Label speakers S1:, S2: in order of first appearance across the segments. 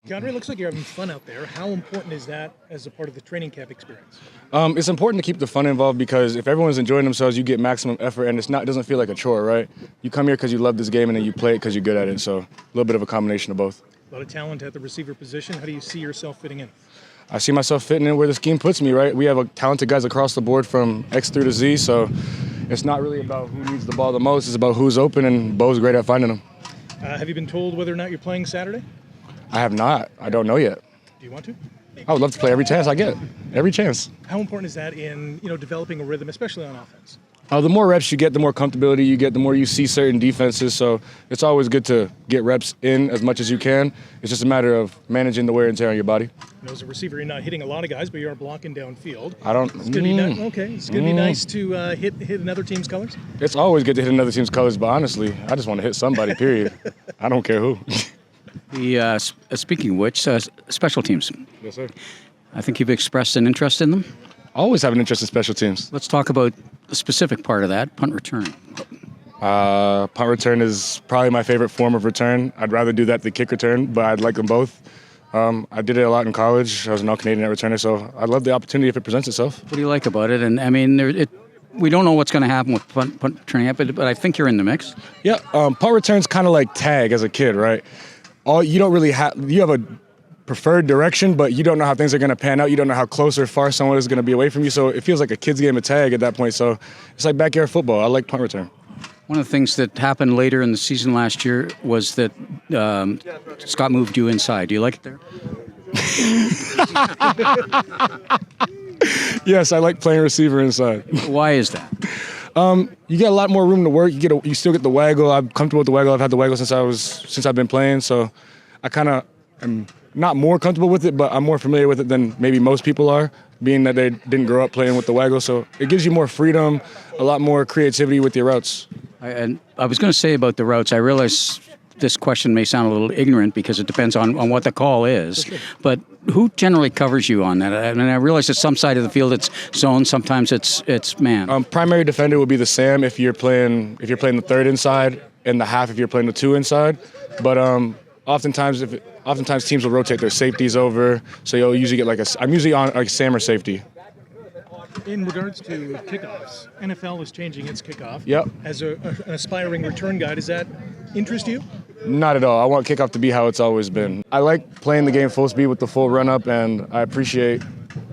S1: Kiondré, looks like you're having fun out there. How important is that as a part of the training camp experience?
S2: It's important to keep the fun involved because if everyone's enjoying themselves, you get maximum effort, and it doesn't feel like a chore, right? You come here because you love this game, and then you play it because you're good at it. So a little bit of a combination of both.
S1: A lot of talent at the receiver position. How do you see yourself fitting in?
S2: I see myself fitting in where the scheme puts me, right? We have talented guys across the board from X through to Z, so it's not really about who needs the ball the most. It's about who's open, and Bo's great at finding them.
S1: Have you been told whether or not you're playing Saturday?
S2: I have not. I don't know yet.
S1: Do you want to?
S2: I would love to play every chance I get. Every chance.
S1: How important is that in developing a rhythm, especially on offense?
S2: The more reps you get, the more comfortability you get, the more you see certain defenses. So it's always good to get reps in as much as you can. It's just a matter of managing the wear and tear on your body.
S1: As a receiver, you're not hitting a lot of guys, but you are blocking downfield.
S2: It's
S1: going to be nice to hit another team's colors?
S2: It's always good to hit another team's colors, but honestly, I just want to hit somebody, period. I don't care who.
S3: Speaking of which, special teams.
S2: Yes, sir.
S3: I think you've expressed an interest in them.
S2: I always have an interest in special teams.
S3: Let's talk about the specific part of that, punt return.
S2: Punt return is probably my favorite form of return. I'd rather do that than kick return, but I'd like them both. I did it a lot in college. I was an all-Canadian returner, so I love the opportunity if it presents itself.
S3: What do you like about it? And I mean, we don't know what's going to happen with punt returning, but I think you're in the mix.
S2: Yeah, punt return's kind of like tag as a kid, right? You don't really you have a preferred direction, but you don't know how things are going to pan out. You don't know how close or far someone is going to be away from you. So it feels like a kid's game of tag at that point. So it's like backyard football. I like punt return.
S3: One of the things that happened later in the season last year was that Scott moved you inside. Do you like it there?
S2: Yes, I like playing receiver inside.
S3: Why is that?
S2: You get a lot more room to work. You still get the waggle. I'm comfortable with the waggle. I've had the waggle since I've been playing. So I kind of am not more comfortable with it, but I'm more familiar with it than maybe most people are, being that they didn't grow up playing with the waggle. So it gives you more freedom, a lot more creativity with your routes.
S3: And I was going to say about the routes, I realize this question may sound a little ignorant because it depends on what the call is, but who generally covers you on that? I mean, I realize that some side of the field it's zone, sometimes it's man.
S2: Primary defender would be the Sam if you're playing the third inside, and the half if you're playing the two inside. But oftentimes teams will rotate their safeties over, so you'll usually get I'm usually on like Sam or safety.
S1: In regards to kickoffs, NFL is changing its kickoff.
S2: Yep.
S1: As an aspiring return guy, does that interest you?
S2: Not at all. I want kickoff to be how it's always been. I like playing the game full speed with the full run-up, and I appreciate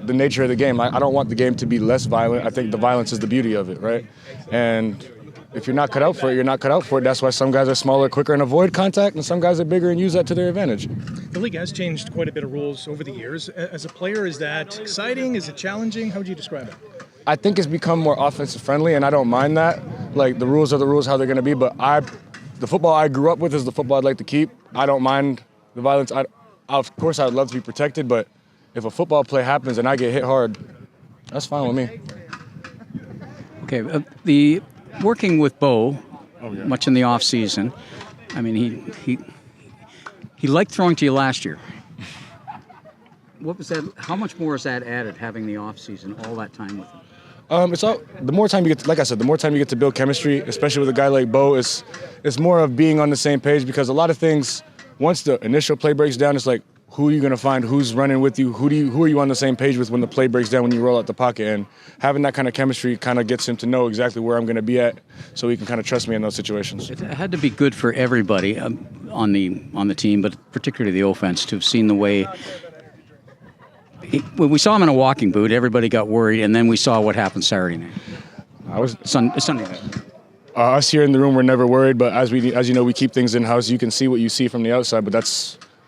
S2: the nature of the game. I don't want the game to be less violent. I think the violence is the beauty of it, right? And if you're not cut out for it, you're not cut out for it. That's why some guys are smaller, quicker, and avoid contact, and some guys are bigger and use that to their advantage.
S1: The league has changed quite a bit of rules over the years. As a player, is that exciting? Is it challenging? How would you describe it?
S2: I think it's become more offensive friendly, and I don't mind that. Like, the rules are the rules, how they're going to be, but the football I grew up with is the football I'd like to keep. I don't mind the violence. Of course, I'd love to be protected, but if a football play happens and I get hit hard, that's fine with me.
S3: Okay, working with Bo, much in the off season. I mean, he liked throwing to you last year. What was that? How much more is that added having the off season, all that time with him?
S2: The more time you get, like I said, the more time you get to build chemistry, especially with a guy like Bo, it's more of being on the same page, because a lot of things, once the initial play breaks down, it's like, who are you going to find? Who's running with you? Who are you on the same page with when the play breaks down, when you roll out the pocket? And having that kind of chemistry kind of gets him to know exactly where I'm going to be at, so he can kind of trust me in those situations.
S3: It had to be good for everybody on the team, but particularly the offense, to have seen the way. When we saw him in a walking boot, everybody got worried, and then we saw what happened Saturday night. Sunday night.
S2: Us here in the room, we're never worried, but as you know, we keep things in-house. You can see what you see from the outside, but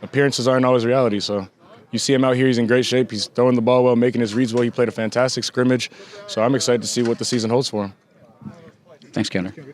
S2: appearances aren't always reality. So you see him out here, he's in great shape. He's throwing the ball well, making his reads well. He played a fantastic scrimmage. So I'm excited to see what the season holds for him.
S3: Thanks, Kiondré.